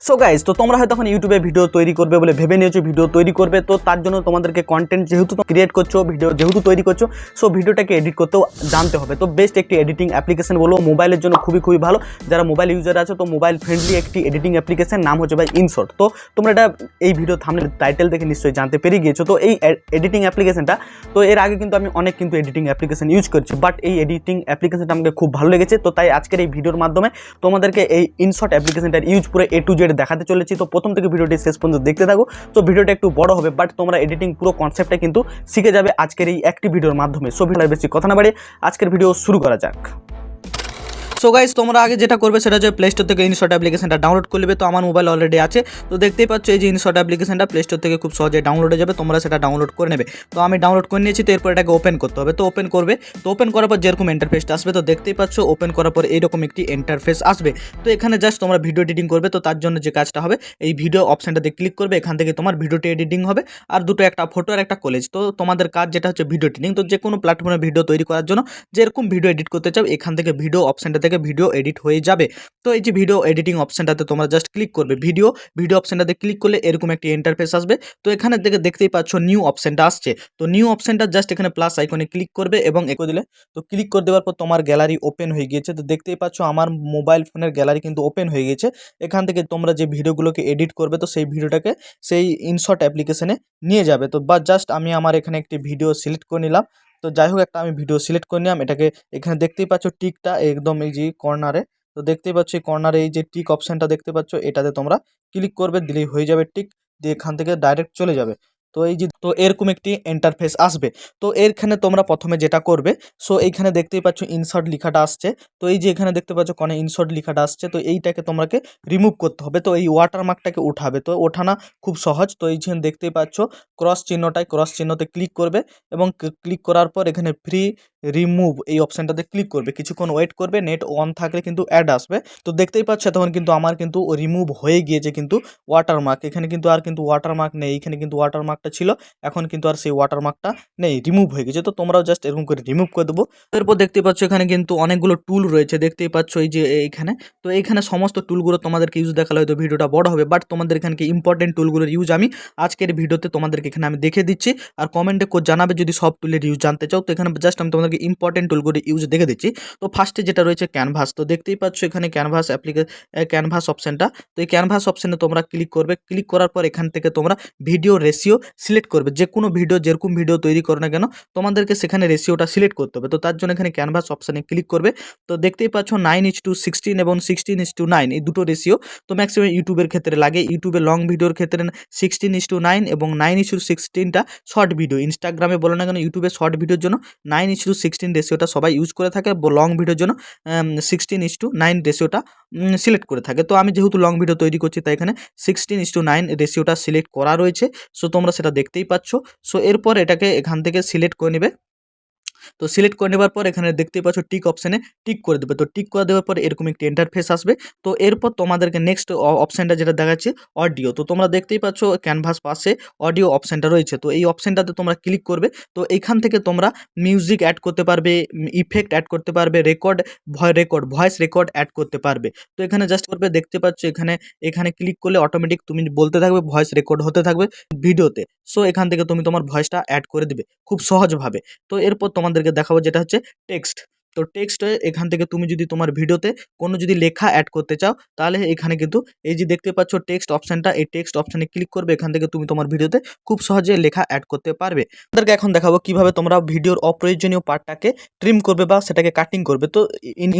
So guys, তো তোমরা হয়তো এখন ইউটিউবে ভিডিও তৈরি করবে বলে ভেবে নিয়েছো ভিডিও তৈরি করবে। তো তার জন্য তোমাদেরকে কন্টেন্ট যেহেতু ক্রিয়েট করছো, ভিডিও যেহেতু তৈরি করছো, সো ভিডিওটাকে এডিট করতেও জানতে হবে। তো বেস্ট একটি এডিটিং অ্যাপ্লিকেশন বলো, মোবাইলের জন্য খুবই ভালো। যারা মোবাইল ইউজার আছে, তো মোবাইল ফ্রেন্ডলি একটি এডিটিং অ্যাপ্লিকেশন, নাম হচ্ছে ভাই ইনশট। তো তোমরা এটা এই ভিডিও থাম্বনেল টাইটেল দেখে নিশ্চয়ই জানতে পেরে গিয়েছো। তো এই এডিটিং অ্যাপ্লিকেশনটা, তো এর আগে কিন্তু আমি অনেক এডিটিং অ্যাপ্লিকেশন ইউজ করছি, বাট এই এডিটিং অ্যাপ্লিকেশনটা আমাকে খুব ভালো লেগেছে। তো তাই আজকের এই ভিডিওর মাধ্যমে তোমাদেরকে এই ইনশট অ্যাপ্লিকেশনটার ইউজ পুরো A to Z দেখাতে চলেছি। তো প্রথম থেকে ভিডিওটি শেষ পর্যন্ত দেখতে থাকো। তো ভিডিওটা একটু বড় হবে, বাট তোমরা এডিটিং পুরো কনসেপ্টটা কিন্তু শিখে যাবে আজকের এই একটি ভিডিওর মাধ্যমে। সো ভিডিও বেশি কথা না বাড়িয়ে আজকের ভিডিও শুরু করা যাক। সো গাইস, তোমরা আগে যেটা করবে সেটা হচ্ছে প্লে স্টোর থেকে ইনশট অ্যাপ্লিকেশনটা ডাউনলোড করে নেবে। তো আমার মোবাইল অলরেডি আছে, তো দেখতেই পাচ্ছ এই যে ইনশট অ্যাপ্লিকেশনটা প্লে স্টোর থেকে খুব সহজে ডাউনলোড হয়ে যাবে, তোমরা সেটা ডাউনলোড করে নেবে। তো আমি ডাউনলোড করে নিয়েছি। তো এরপর এটাকে ওপেন করতে হবে। তো ওপেন করবে, তো ওপেন করার পর যেরকম ইন্টারফেসটা আসবে, তো দেখতেই পাচ্ছ ওপেন করার পর এইরকম একটি ইন্টারফেস আসবে। তো এখানে জাস্ট তোমরা ভিডিও এডিটিং করবে। তো তার জন্য যে কাজটা হবে, এই ভিডিও অপশনটাতে ক্লিক করবে, এখান থেকে তোমার ভিডিওটি এডিটিং হবে। আর দুটো, একটা ফটো আর একটা কলেজ। তো তোমাদের কাজ যেটা হচ্ছে ভিডিও এডিটিং। তো যে কোনো প্ল্যাটফর্মে ভিডিও তৈরি করার জন্য যেরকম ভিডিও এডিট করতে চাও, এখান থেকে ভিডিও অপশনটা থেকে ভিডিও এডিট হয়ে যাবে। তো এই যে ভিডিও এডিটিং অপশনটাতে তোমরা জাস্ট ক্লিক করবে, ভিডিও অপশনটাতে ক্লিক করলে এরকম একটি ইন্টারফেস আসবে। তো এখানে থেকে দেখতেই পাচ্ছ নিউ অপশনটা আসছে। তো নিউ অপশনটা জাস্ট এখানে প্লাস আইকনে ক্লিক করবে এবং একো দিলে, তো ক্লিক করে দেওয়ার পর তোমার গ্যালারি ওপেন হয়ে গিয়েছে। তো দেখতেই পাচ্ছ আমার মোবাইল ফোনের গ্যালারি কিন্তু ওপেন হয়ে গেছে। এখান থেকে তোমরা যে ভিডিওগুলোকে এডিট করবে, তো সেই ভিডিওটাকে সেই ইনশট অ্যাপ্লিকেশনে নিয়ে যাবে। তো বা জাস্ট আমি আমার এখানে একটি ভিডিও সিলেক্ট করে নিলাম। তো যাই হোক, একটা আমি ভিডিও সিলেক্ট করে নিলাম। এটাকে এখানে দেখতেই পাচ্ছ টিকটা একদম এই যে কর্নারে, তো দেখতেই পাচ্ছ এই কর্নারে এই যে টিক অপশনটা দেখতে পাচ্ছ, এটাতে তোমরা ক্লিক করবে, দিলেই হয়ে যাবে টিক, দিয়ে এখান থেকে ডাইরেক্ট চলে যাবে। তো এই যে, তো এরকম একটি ইন্টারফেস আসবে। তো এখানে তোমরা প্রথমে যেটা করবে, সো এইখানে দেখতেই পাচ্ছ ইনসার্ট লেখাটা আসছে। তো এই যে এখানে দেখতে পাচ্ছ কোনে ইনসার্ট লেখাটা আসছে, তো এইটাকে তোমাকে রিমুভ করতে হবে। তো এই ওয়াটারমার্কটাকে উঠাবে। তো ওঠানো খুব সহজ। তো এই যে দেখতেই পাচ্ছ ক্রস চিহ্নতে ক্লিক করবে এবং ক্লিক করার পর এখানে ফ্রি রিমুভ এই অপশনটাতে ক্লিক করবে, কিছুক্ষণ ওয়েট করবে, নেট অন থাকলে কিন্তু অ্যাড আসবে। তো দেখতেই পাচ্ছ তখন কিন্তু আমার কিন্তু রিমুভ হয়ে গিয়েছে কিন্তু ওয়াটারমার্ক। এখানে কিন্তু আর কিন্তু ওয়াটারমার্ক নেই, এখানে কিন্তু ওয়াটারমার্কটা ছিল, এখন কিন্তু আর সেই ওয়াটারমার্কটা নেই, রিমুভ হয়ে গেছে। তো তোমরাও জাস্ট এরকম করে রিমুভ করে দেবো। এরপর দেখতেই পাচ্ছ এখানে কিন্তু অনেকগুলো টুল রয়েছে, দেখতেই পাচ্ছ এই যে এইখানে। তো এইখানে সমস্ত টুলগুলো তোমাদেরকে ইউজ দেখালে হয়তো ভিডিওটা বড় হবে, বাট তোমাদের এখানে ইম্পর্টেন্ট টুলগুলোর ইউজ আমি আজকের ভিডিওতে তোমাদেরকে এখানে আমি দেখে দিচ্ছি। আর কমেন্টে জানাবে যদি সব টুলের ইউজ জানতে চাও। তো এখানে জাস্ট আমি তোমাদেরকে ইম্পর্টেন্ট টুলগুলো ইউজ দেখে দিচ্ছি। তো ফার্স্টে যেটা রয়েছে ক্যানভাস। তো দেখতেই পাচ্ছ এখানে ক্যানভাস অপশনটা। তো এই ক্যানভাস অপশনে তোমরা ক্লিক করবে। ক্লিক করার পর এখান থেকে তোমরা ভিডিও রেশিও সিলেক্ট করবে। যে কোনো ভিডিও যেরকম ভিডিও তৈরি করো না কেন, তোমাদেরকে সেখানে রেশিওটা সিলেক্ট করতে হবে। তো তার জন্য এখানে ক্যানভাস অপশনে ক্লিক করবে। তো দেখতেই পাচ্ছ 9:16 এবং 16:9 এই দুটো রেশিও তো ম্যাক্সিমাম ইউটিউবের ক্ষেত্রে লাগে। ইউটিউবে লং ভিডিওর ক্ষেত্রে 16:9 এবং 9:16টা শর্ট ভিডিও, ইনস্টাগ্রামে বলো না কেন, ইউটিউবে শর্ট ভিডিওর জন্য 9:16 রেশিওটা সবাই ইউজ করে থাকে। লং ভিডিওর জন্য 16:9 রেশিওটা সিলেক্ট করে থাকে। তো আমি যেহেতু লং ভিডিও তৈরি করছি, তাই এখানে 16:9 রেশিওটা সিলেক্ট করা রয়েছে। সো তোমরা সেটা দেখতেই পাচ্ছ। সো এরপর এটাকে এখান থেকে সিলেক্ট করে নেবে। তো সিলেক্ট করে নেবার পর এখানে দেখতেই পাচ্ছ টিক অপশানে টিক করে দেবে। তো টিক করে দেওয়ার পর এরকম একটি ইন্টারফেস আসবে। তো এরপর তোমাদেরকে নেক্সট অপশানটা যেটা দেখাচ্ছে অডিও। তো তোমরা দেখতেই পাচ্ছ ক্যানভাস পাশে অডিও অপশানটা রয়েছে। তো এই অপশানটাতে তোমরা ক্লিক করবে। তো এইখান থেকে তোমরা মিউজিক অ্যাড করতে পারবে, ইফেক্ট অ্যাড করতে পারবে, ভয়েস রেকর্ড অ্যাড করতে পারবে। তো এখানে জাস্ট করবে, দেখতে পাচ্ছ এখানে ক্লিক করলে অটোমেটিক তুমি বলতে থাকবে, ভয়েস রেকর্ড হতে থাকবে ভিডিওতে। সো এখান থেকে তুমি তোমার ভয়েসটা অ্যাড করে দিবে খুব সহজভাবে। তো এরপর তোমাদেরকে দেখাবো যেটা হচ্ছে টেক্সট। তো টেক্সট এখান থেকে তুমি যদি তোমার ভিডিওতে কোনো যদি লেখা অ্যাড করতে চাও, তাহলে এখানে কিন্তু এই যে দেখতে পাচ্ছ টেক্সট অপশানটা, এই টেক্সট অপশানে ক্লিক করবে। এখান থেকে তুমি তোমার ভিডিওতে খুব সহজে লেখা অ্যাড করতে পারবে। তাদেরকে এখন দেখাবো কিভাবে তোমরা ভিডিওর অপ্রয়োজনীয় পার্টটাকে ট্রিম করবে বা সেটাকে কাটিং করবে। তো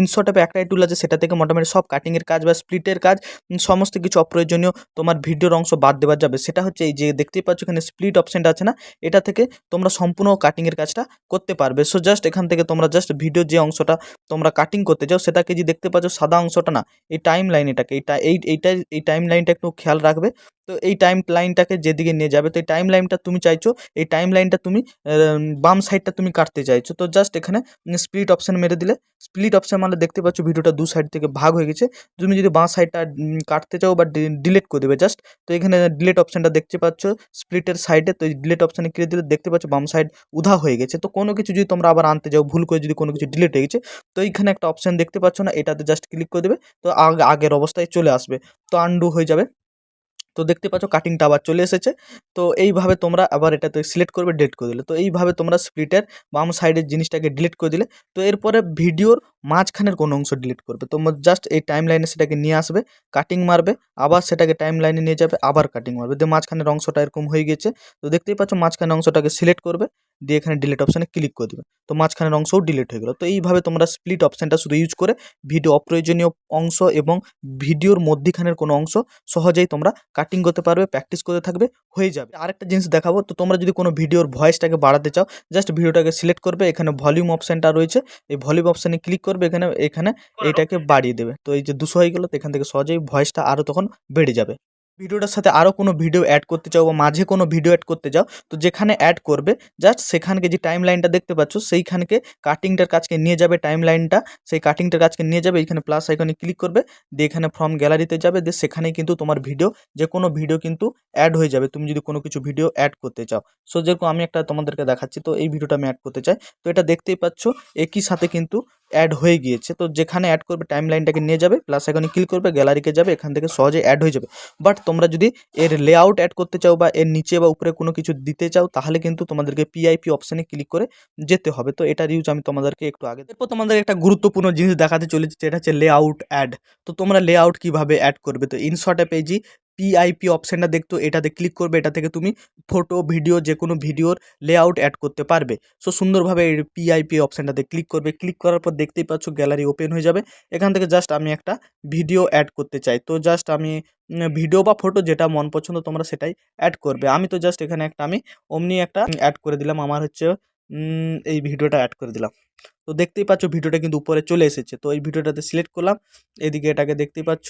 ইনশট অ্যাপে একটাই টুল আছে, সেটা থেকে মোটামুটি সব কাটিংয়ের কাজ বা স্প্লিটের কাজ, সমস্ত কিছু অপ্রয়োজনীয় তোমার ভিডিওর অংশ বাদ দেওয়া যাবে। সেটা হচ্ছে এই যে দেখতেই পাচ্ছ এখানে স্প্লিট অপশানটা আছে না, এটা থেকে তোমরা সম্পূর্ণ কাটিংয়ের কাজটা করতে পারবে। সো জাস্ট এখান থেকে তোমরা জাস্ট ভিডিওর যে অংশটা তোমরা কাটিং করতে চাও, সেটাকে যে দেখতে পাচ্ছ সাদা অংশটা না, এই টাইম লাইন, এটাকে এই টাইম লাইনটা একটু খেয়াল রাখবে। তো এই টাইম লাইনটাকে যেদিকে নিয়ে যাবে, তো এই টাইম লাইনটা তুমি চাইছো, এই টাইম লাইনটা তুমি বাম সাইডটা তুমি কাটতে চাইছো। তো জাস্ট এখানে স্প্লিট অপশান মেরে দিলে, স্প্লিট অপশান মানে দেখতে পাচ্ছ ভিডিওটা দু সাইড থেকে ভাগ হয়ে গেছে। তুমি যদি বাঁ সাইডটা কাটতে চাও বা ডিলিট করে দেবে জাস্ট, তো এখানে ডিলিট অপশানটা দেখতে পাচ্ছ স্প্লিটের সাইডে, তো এই ডিলিট অপশানে ক্লিক দিলে দেখতে পাচ্ছ বাম সাইড উধা হয়ে গেছে। তো কোনো কিছু যদি তোমরা আবার আনতে যাও, ভুল করে যদি কোনো কিছু ডিলিট হয়ে গেছে, তো এইখানে একটা অপশান দেখতে পাচ্ছ না, এটাতে জাস্ট ক্লিক করে দেবে, তো আগের অবস্থায় চলে আসবে, তো আনডু হয়ে যাবে। তো দেখতে পাচ্ছ কাটিংটা আবার চলে এসেছে। তো এইভাবে তোমরা আবার এটাতে সিলেক্ট করবে, ডিলিট করে দিলে, তো এইভাবে তোমরা স্প্লিটের বাম সাইডের জিনিসটাকে ডিলিট করে দিলে। তো এরপরে ভিডিওর মাঝখানের কোনো অংশ ডিলিট করবে, তো জাস্ট এই টাইম লাইনে সেটাকে নিয়ে আসবে, কাটিং মারবে, আবার সেটাকে টাইম লাইনে নিয়ে যাবে, আবার কাটিং মারবে, দিয়ে মাঝখানের অংশটা এরকম হয়ে গেছে। তো দেখতেই পাচ্ছ মাঝখানের অংশটাকে সিলেক্ট করবে, দিয়ে এখানে ডিলিট অপশানে ক্লিক করে দেবে, তো মাঝখানের অংশও ডিলিট হয়ে গেল। তো এইভাবে তোমরা স্প্লিট অপশানটা শুধু ইউজ করে ভিডিও অপ্রয়োজনীয় অংশ এবং ভিডিওর মধ্যিখানের কোনো অংশ সহজেই তোমরা কাটিং করতে পারবে, প্র্যাকটিস করতে থাকবে, হয়ে যাবে। আরেকটা জিনিস দেখাবো, তো তোমরা যদি কোনো ভিডিওর ভয়েসটাকে বাড়াতে চাও, জাস্ট ভিডিওটাকে সিলেক্ট করবে, এখানে ভলিউম অপশানটা রয়েছে, এই ভলিউম অপশানে ক্লিক করবে, এখানে এখানে এইটাকে বাড়িয়ে দেবে, তো এই যে 200 হয়ে গেল, তো এখান থেকে সহজেই ভয়েসটা আরও তখন বেড়ে যাবে। ভিডিওটার সাথে আরও কোনো ভিডিও অ্যাড করতে চাও বা মাঝে কোনো ভিডিও অ্যাড করতে চাও, তো যেখানে অ্যাড করবে জাস্ট সেখানকে যে টাইম লাইনটা দেখতে পাচ্ছ সেইখানকে কাটিংটার কাছকে নিয়ে যাবে, টাইম লাইনটা সেই কাটিংটার কাছকে নিয়ে যাবে, এখানে প্লাস আইকনে ক্লিক করবে, দিয়ে এখানে ফ্রম গ্যালারিতে যাবে, দিয়ে সেখানেই কিন্তু তোমার ভিডিও, যে কোনো ভিডিও কিন্তু অ্যাড হয়ে যাবে, তুমি যদি কোনো কিছু ভিডিও অ্যাড করতে চাও। সো যেরকম আমি একটা তোমাদেরকে দেখাচ্ছি, তো এই ভিডিওটা আমি অ্যাড করতে চাই, তো এটা দেখতেই পাচ্ছ একই সাথে কিন্তু অ্যাড হয়ে গিয়েছে। তো যেখানে অ্যাড করবে টাইম লাইনটাকে নিয়ে যাবে, প্লাস আইকনে ক্লিক করবে, গ্যালারিকে যাবে, এখান থেকে সহজে অ্যাড হয়ে যাবে। বাট তোমরা যদি এর লেআউট অ্যাড করতে চাও বা এর নিচে বা উপরে কোনো কিছু দিতে চাও, তাহলে কিন্তু তোমাদেরকে পিআইপি অপশানে ক্লিক করে যেতে হবে। তো এটার ইউজ আমি তোমাদেরকে একটু আগে, এরপর তোমাদের একটা গুরুত্বপূর্ণ জিনিস দেখাতে চলেছে, যেটা হচ্ছে লেআউট অ্যাড। তো তোমরা লেআউট কিভাবে অ্যাড করবে, তো ইনশর্ট অ্যাপে যে পিআইপি অপশানটা দেখতো, এটাতে ক্লিক করবে, এটা থেকে তুমি ফটো ভিডিও যে কোনো ভিডিওর লেআউট অ্যাড করতে পারবে। সো সুন্দরভাবে এই পিআইপি অপশানটাতে ক্লিক করবে, ক্লিক করার পর দেখতেই পাচ্ছ গ্যালারি ওপেন হয়ে যাবে। এখান থেকে জাস্ট আমি একটা ভিডিও অ্যাড করতে চাই, তো জাস্ট আমি ভিডিও বা ফটো যেটা মন পছন্দ তোমরা সেটাই অ্যাড করবে। আমি তো জাস্ট এখানে একটা আমি অমনি একটা অ্যাড করে দিলাম, আমার হচ্ছে এই ভিডিওটা অ্যাড করে দিলাম। তো দেখতেই পাচ্ছ ভিডিওটা কিন্তু উপরে চলে এসেছে, তো এই ভিডিওটাতে সিলেক্ট করলাম, এদিকে এটাকে দেখতেই পাচ্ছ,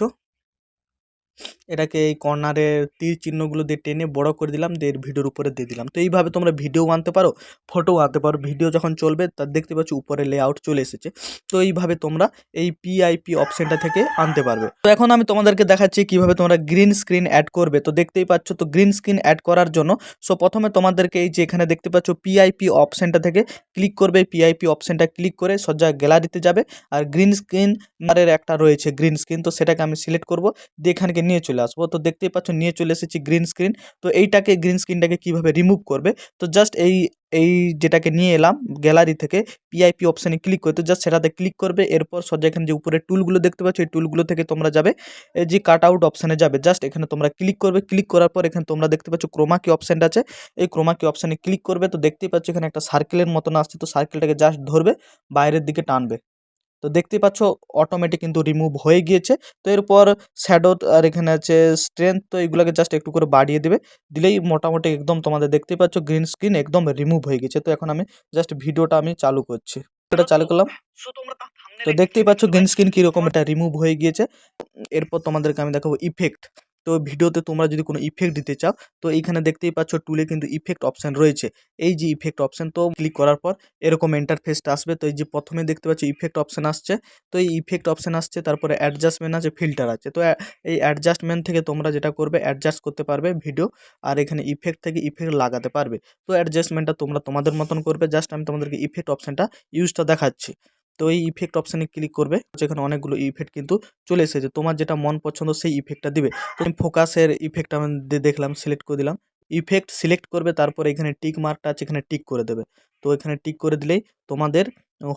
এটাকে এই কর্নারের তীর চিহ্নগুলো দিয়ে টেনে বড় করে দিলাম, দিয়ে ভিডিওর উপরে দিয়ে দিলাম। তো এইভাবে তোমরা ভিডিও আনতে পারো, ফটোও আনতে পারো, ভিডিও যখন চলবে তার দেখতে পাচ্ছ উপরে লেআউট চলে এসেছে। তো এইভাবে তোমরা এই পিআইপি অপশানটা থেকে আনতে পারবে। তো এখন আমি তোমাদেরকে দেখাচ্ছি কিভাবে তোমরা গ্রিন স্ক্রিন অ্যাড করবে। তো দেখতেই পাচ্ছ, তো গ্রিন স্ক্রিন অ্যাড করার জন্য সো প্রথমে তোমাদেরকে এই যে এখানে দেখতে পাচ্ছ পিআইপি অপশানটা থেকে ক্লিক করবে, পিআইপি অপশানটা ক্লিক করে সোজা গ্যালারিতে যাবে, আর গ্রিন স্ক্রিন এর একটা রয়েছে গ্রিন স্ক্রিন, তো সেটাকে আমি সিলেক্ট করব, দিয়ে এখানকে নিয়ে চলে আসবো। তো দেখতেই পাচ্ছ নিয়ে চলে এসেছি গ্রিন স্ক্রিন। তো এইটাকে গ্রিন স্ক্রিনটাকে কিভাবে রিমুভ করবে, তো জাস্ট এই এই যেটাকে নিয়ে এলাম গ্যালারি থেকে পিআইপি অপশানে ক্লিক করতে, জাস্ট সেটাতে ক্লিক করবে, এরপর সোজা এখানে যে উপরে টুলগুলো দেখতে পাচ্ছ এই টুলগুলো থেকে তোমরা যাবে, এই যে কাট আউট অপশানে যাবে, জাস্ট এখানে তোমরা ক্লিক করবে, ক্লিক করার পর এখানে তোমরা দেখতে পাচ্ছ ক্রোমা কি অপশানটা আছে, এই ক্রোমা কি অপশানে ক্লিক করবে। তো দেখতেই পাচ্ছ এখানে একটা সার্কেলের মতন আসছে, তো সার্কেলটাকে জাস্ট ধরবে, বাইরের দিকে টানবে, তো দেখতেই পাচ্ছ অটোমেটিক কিন্তু রিমুভ হয়ে গিয়েছে। তো এরপর শ্যাডো আর এখানে আছে স্ট্রেংথ, তো এইগুলোকে জাস্ট একটু করে বাড়িয়ে দেবে, দিলেই মোটামুটি একদম তোমাদের দেখতেই পাচ্ছ গ্রিন স্ক্রিন একদম রিমুভ হয়ে গেছে। তো এখন আমি জাস্ট ভিডিওটা আমি চালু করছি, এটা চালু করলাম, তো দেখতেই পাচ্ছ গ্রিন স্ক্রিন কীরকম এটা রিমুভ হয়ে গিয়েছে। এরপর তোমাদেরকে আমি দেখাবো ইফেক্ট। তো ভিডিওতে তোমরা যদি কোনো ইফেক্ট দিতে চাও, তো এইখানে দেখতেই পাচ্ছ টুলে কিন্তু ইফেক্ট অপশান রয়েছে, এই যে ইফেক্ট অপশান, তো ক্লিক করার পর এরকম ইন্টারফেসটা আসবে। তো এই যে প্রথমে দেখতে পাচ্ছ ইফেক্ট অপশান আসছে, তো এই ইফেক্ট অপশান আসছে, তারপরে অ্যাডজাস্টমেন্ট আছে, ফিল্টার আছে। তো এই অ্যাডজাস্টমেন্ট থেকে তোমরা যেটা করবে অ্যাডজাস্ট করতে পারবে ভিডিও, আর এখানে ইফেক্ট থেকে ইফেক্ট লাগাতে পারবে। তো অ্যাডজাস্টমেন্টটা তোমরা তোমাদের মতন করবে, জাস্ট আমি তোমাদেরকে ইফেক্ট অপশানটা ইউজটা দেখাচ্ছি। তো এই ইফেক্ট অপশানে ক্লিক করবে, যেখানে অনেকগুলো ইফেক্ট কিন্তু চলে এসেছে, তোমার যেটা মন পছন্দ সেই ইফেক্টটা দিবে। তো আমি ফোকাসের ইফেক্ট আমি দেখলাম, সিলেক্ট করে দিলাম, ইফেক্ট সিলেক্ট করবে, তারপরে এখানে টিক মার্কটা আছে এখানে টিক করে দেবে। তো এখানে টিক করে দিলেই তোমাদের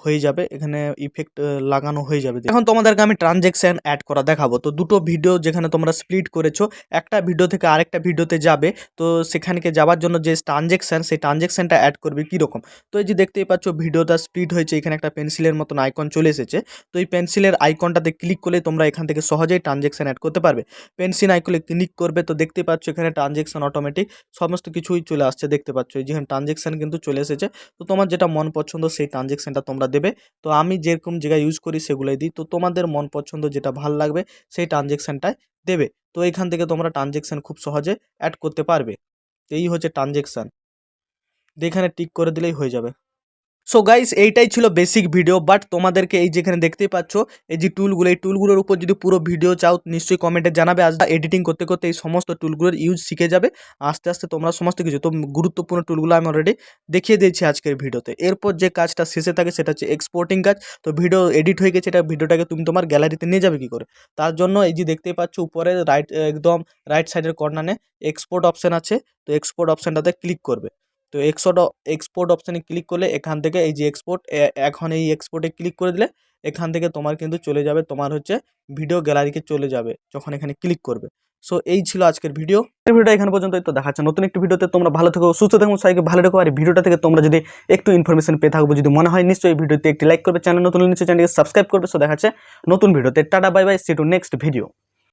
হয়ে যাবে, এখানে ইফেক্ট লাগানো হয়ে যাবে। এখন তোমাদেরকে আমি ট্রানজ্যাকশন অ্যাড করা দেখাবো। তো দুটো ভিডিও যেখানে তোমরা স্প্লিট করেছো, একটা ভিডিও থেকে আরেকটা ভিডিওতে যাবে, তো সেখানকে যাওয়ার জন্য যে ট্রানজ্যাকশন, সেই ট্রানজ্যাকশনটা অ্যাড করবে কীরকম। তো এই যে দেখতেই পাচ্ছ ভিডিওটা স্প্লিট হয়েছে, এখানে একটা পেন্সিলের মতন আইকন চলে এসেছে। তো এই পেন্সিলের আইকনটাতে ক্লিক করলে তোমরা এখান থেকে সহজেই ট্রানজ্যাকশন অ্যাড করতে পারবে। পেন্সিল আইকনে ক্লিক করবে, তো দেখতে পাচ্ছ এখানে ট্রানজ্যাকশন অটোমেটিক সমস্ত কিছুই চলে আসছে, দেখতে পাচ্ছ এই যেখানে ট্রানজ্যাকশন কিন্তু চলে এসেছে। তো তোমার যেটা মন পছন্দ সেই ট্রানজ্যাকশনটা তোমরা দেবে। তো আমি যেরকম জায়গায় ইউজ করি সেগুলোই দিই। তো তোমাদের মন পছন্দ যেটা ভালো লাগবে সেই ট্রানজ্যাকশানটাই দেবে। তো এখান থেকে তোমরা ট্রানজ্যাকশান খুব সহজে অ্যাড করতে পারবে। এই হচ্ছে ট্রানজ্যাকশান, এখানে টিক করে দিলেই হয়ে যাবে। সো গাইস এইটাই ছিল বেসিক ভিডিও, বাট তোমাদেরকে এই যেখানে দেখতেই পাচ্ছ এই যে টুলগুলো, এই টুলগুলোর উপর যদি পুরো ভিডিও চাও নিশ্চয়ই কমেন্টে জানাবে। আজ এডিটিং করতে করতে এই সমস্ত টুলগুলোর ইউজ শিখে যাবে আস্তে আস্তে তোমরা সমস্ত কিছু। তো গুরুত্বপূর্ণ টুলগুলো আমি অলরেডি দেখিয়ে দিয়েছি আজকের ভিডিওতে। এরপর যে কাজটা শেষে থাকে সেটা হচ্ছে এক্সপোর্টিং কাজ। তো ভিডিও এডিট হয়ে গেছে, এটা ভিডিওটাকে তুমি তোমার গ্যালারিতে নিয়ে যাবে কী করে? তার জন্য এই যে দেখতেই পাচ্ছ উপরে একদম রাইট সাইডের কর্নারে এক্সপোর্ট অপশান আছে। তো এক্সপোর্ট অপশানটাতে ক্লিক করবে। তো এক্সপোর্ট অপশানে ক্লিক করলে এখান থেকে এই যে এক্সপোর্ট, এখন এই এক্সপোর্টে ক্লিক করে দিলে এখান থেকে তোমার কিন্তু চলে যাবে, তোমার হচ্ছে ভিডিও গ্যালারিকে চলে যাবে যখন এখানে ক্লিক করবে। সো এই ছিল আজকের ভিডিও। এই ভিডিওটা এখানে পর্যন্ত। তো দেখাচ্ছে নতুন একটি ভিডিওতে। তোমরা ভালো থেকো, সুস্থ থাকো, সবাইকে ভালো রেখো। আর এই ভিডিওটা থেকে তোমরা যদি একটু ইনফরমেশন পেয়ে থাকবো, যদি মনে হয় নিশ্চয়ই এই ভিডিওতে একটি লাইক করবে, চ্যানেল নতুন নিশ্চয়ই চ্যানেলকে সাবস্ক্রাইব করবে। সো দেখাচ্ছে নতুন ভিডিওতে। Tata bye bye, see to next video.